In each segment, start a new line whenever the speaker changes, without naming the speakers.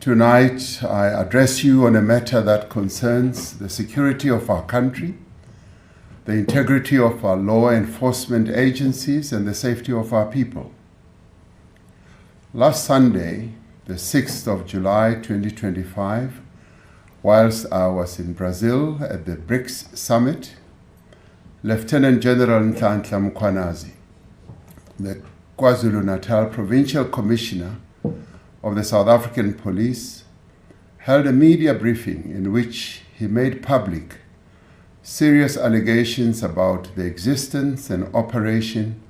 Tonight, I address you on a matter that concerns the security of our country, the integrity of our law enforcement agencies, and the safety of our people. Last Sunday, the 6th of July 2025, whilst I was in Brazil at the BRICS Summit, Lieutenant General Nhlanhla Mkhwanazi, the KwaZulu-Natal Provincial Commissioner of the South African Police, held a media briefing in which he made public serious allegations about the existence and operation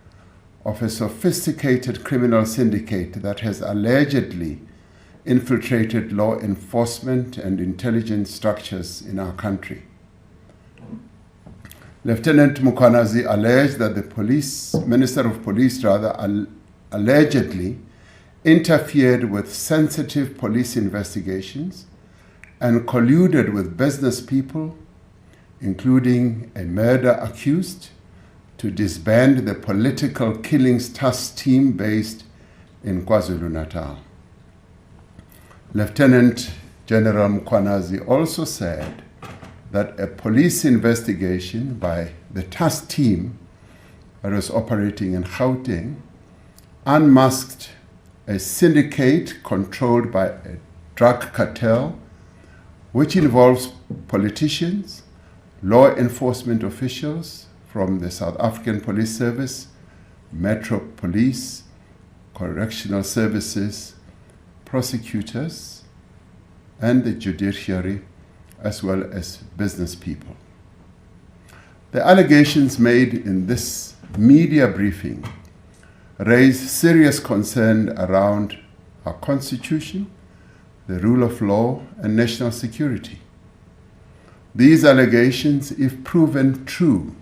of a sophisticated criminal syndicate that has allegedly infiltrated law enforcement and intelligence structures in our country. Lieutenant Mkhwanazi alleged that the Minister of Police allegedly interfered with sensitive police investigations and colluded with business people, including a murder accused, to disband the political killings task team based in KwaZulu-Natal. Lieutenant General Mkhwanazi also said that a police investigation by the task team that was operating in Gauteng unmasked a syndicate controlled by a drug cartel, which involves politicians, law enforcement officials from the South African Police Service, Metro Police, correctional services, prosecutors, and the judiciary, as well as business people. The allegations made in this media briefing raise serious concern around our Constitution, the rule of law, and national security. These allegations, if proven true,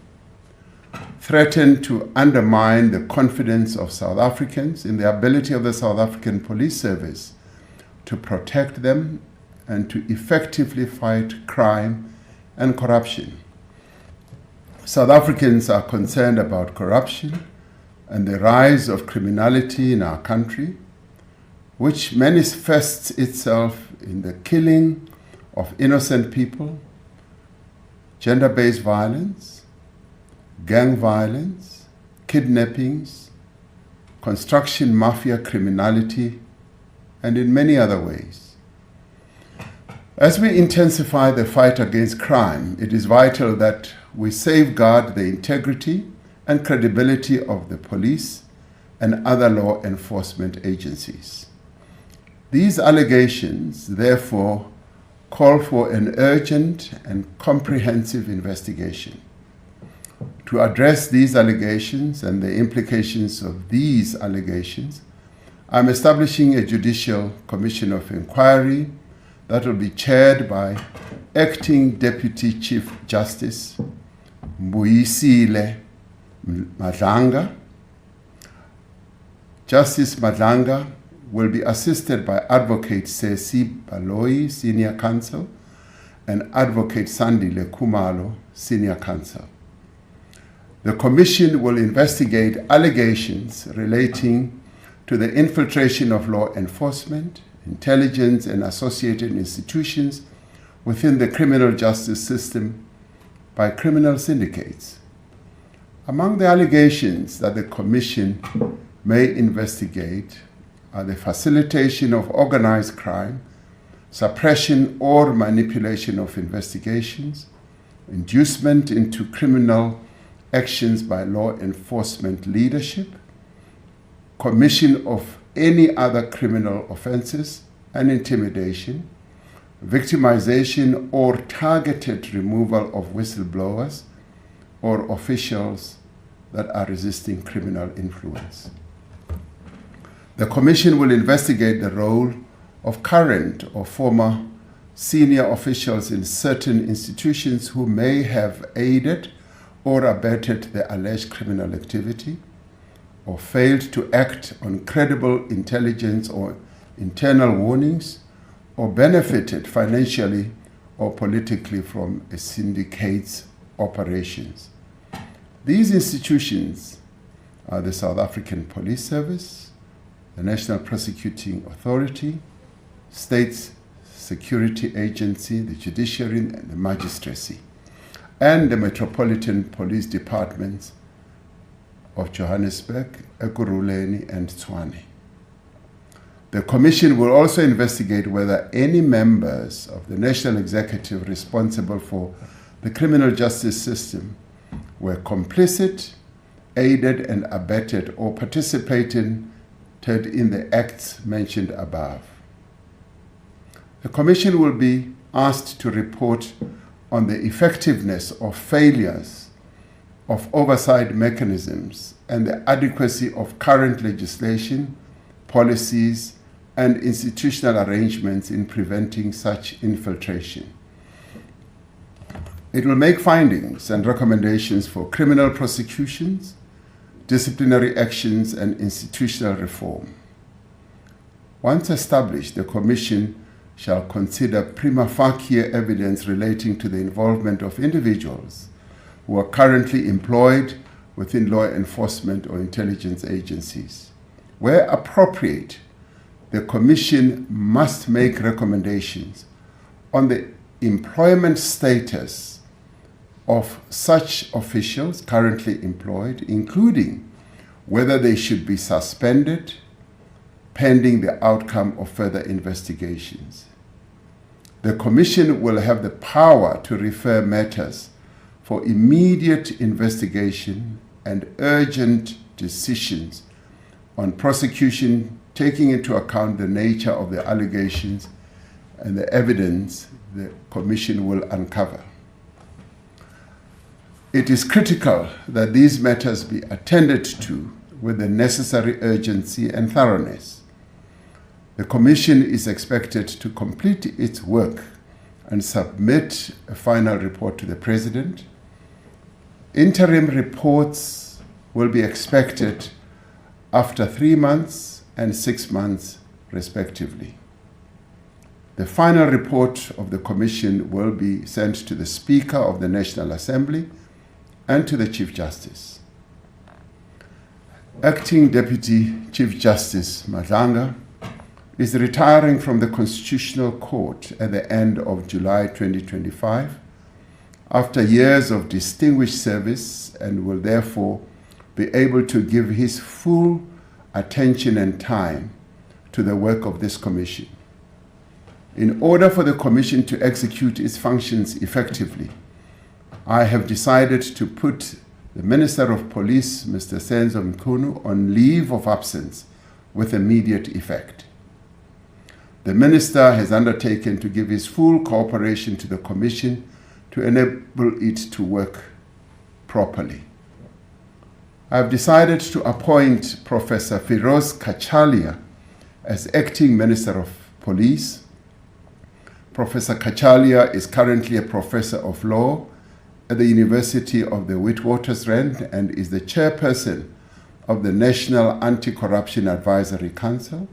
threaten to undermine the confidence of South Africans in the ability of the South African Police Service to protect them and to effectively fight crime and corruption. South Africans are concerned about corruption and the rise of criminality in our country, which manifests itself in the killing of innocent people, gender-based violence, gang violence, kidnappings, construction mafia criminality, and in many other ways. As we intensify the fight against crime, it is vital that we safeguard the integrity and credibility of the police and other law enforcement agencies. These allegations, therefore, call for an urgent and comprehensive investigation. To address these allegations and the implications of these allegations, I'm establishing a judicial commission of inquiry that will be chaired by Acting Deputy Chief Justice Mbuyisile Madlanga. Justice Madlanga will be assisted by Advocate Sesi Baloyi, Senior Counsel, and Advocate Sandile Khumalo, Senior Counsel. The Commission will investigate allegations relating to the infiltration of law enforcement, intelligence, and associated institutions within the criminal justice system by criminal syndicates. Among the allegations that the Commission may investigate are the facilitation of organized crime, suppression or manipulation of investigations, inducement into criminal actions by law enforcement leadership, commission of any other criminal offenses, and intimidation, victimization or targeted removal of whistleblowers or officials that are resisting criminal influence. The Commission will investigate the role of current or former senior officials in certain institutions who may have aided or abetted the alleged criminal activity, or failed to act on credible intelligence or internal warnings, or benefited financially or politically from a syndicate's operations. These institutions are the South African Police Service, the National Prosecuting Authority, State Security Agency, the Judiciary, and the Magistracy, and the Metropolitan Police Departments of Johannesburg, Ekurhuleni, and Tshwane. The Commission will also investigate whether any members of the National Executive responsible for the criminal justice system were complicit, aided and abetted, or participated in the acts mentioned above. The Commission will be asked to report on the effectiveness or failures of oversight mechanisms and the adequacy of current legislation, policies, and institutional arrangements in preventing such infiltration. It will make findings and recommendations for criminal prosecutions, disciplinary actions, and institutional reform. Once established, the Commission shall consider prima facie evidence relating to the involvement of individuals who are currently employed within law enforcement or intelligence agencies. Where appropriate, the Commission must make recommendations on the employment status of such officials currently employed, including whether they should be suspended pending the outcome of further investigations. The Commission will have the power to refer matters for immediate investigation and urgent decisions on prosecution, taking into account the nature of the allegations and the evidence the Commission will uncover. It is critical that these matters be attended to with the necessary urgency and thoroughness. The Commission is expected to complete its work and submit a final report to the President. Interim reports will be expected after 3 months and 6 months, respectively. The final report of the Commission will be sent to the Speaker of the National Assembly and to the Chief Justice. Acting Deputy Chief Justice Nhlanhla is retiring from the Constitutional Court at the end of July 2025 after years of distinguished service, and will therefore be able to give his full attention and time to the work of this Commission. In order for the Commission to execute its functions effectively, I have decided to put the Minister of Police, Mr. uSenzo Mkhwanazi, on leave of absence with immediate effect. The Minister has undertaken to give his full cooperation to the Commission to enable it to work properly. I have decided to appoint Professor Firoz Kachalia as Acting Minister of Police. Professor Kachalia is currently a Professor of Law at the University of the Witwatersrand and is the Chairperson of the National Anti-Corruption Advisory Council.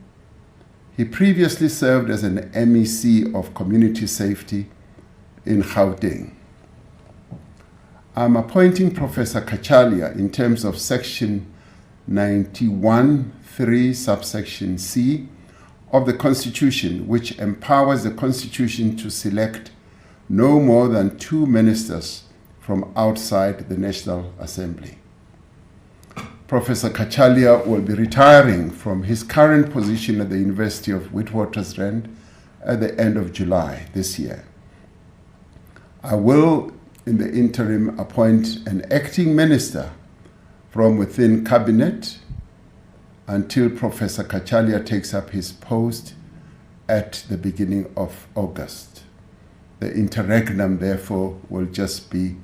He previously served as an MEC of Community Safety in Gauteng. I'm appointing Professor Kachalia in terms of Section 91(3) subsection C of the Constitution, which empowers the Constitution to select no more than 2 ministers from outside the National Assembly. Professor Kachalia will be retiring from his current position at the University of Witwatersrand at the end of July this year. I will, in the interim, appoint an acting minister from within Cabinet until Professor Kachalia takes up his post at the beginning of August. The interregnum, therefore, will just be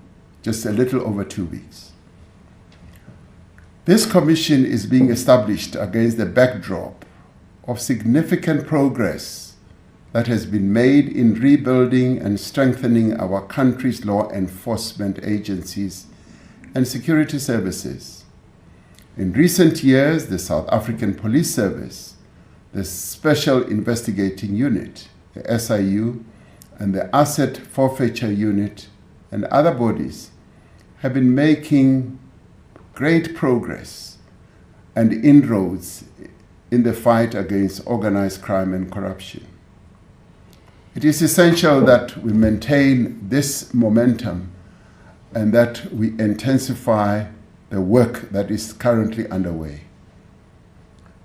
a little over 2 weeks. This commission is being established against the backdrop of significant progress that has been made in rebuilding and strengthening our country's law enforcement agencies and security services. In recent years, the South African Police Service, the Special Investigating Unit, the SIU, and the Asset Forfeiture Unit and other bodies have been making great progress and inroads in the fight against organized crime and corruption. It is essential that we maintain this momentum and that we intensify the work that is currently underway.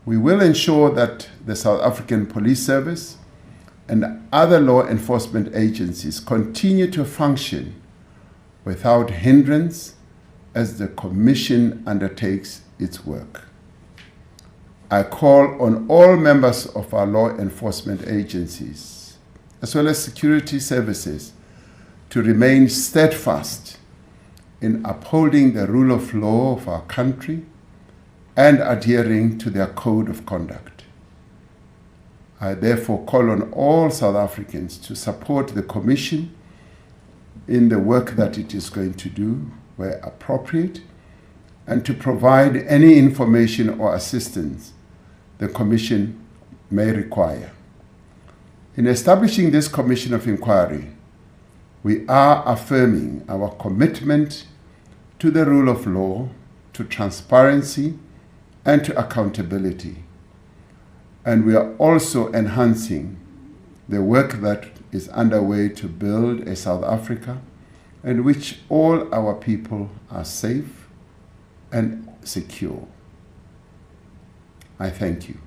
We will ensure that the South African Police Service and other law enforcement agencies continue to function without hindrance as the Commission undertakes its work. I call on all members of our law enforcement agencies, as well as security services, to remain steadfast in upholding the rule of law of our country and adhering to their code of conduct. I therefore call on all South Africans to support the Commission in the work that it is going to do where appropriate, and to provide any information or assistance the Commission may require. In establishing this Commission of Inquiry, we are affirming our commitment to the rule of law, to transparency, and to accountability. And we are also enhancing the work that is underway to build a South Africa in which all our people are safe and secure. I thank you.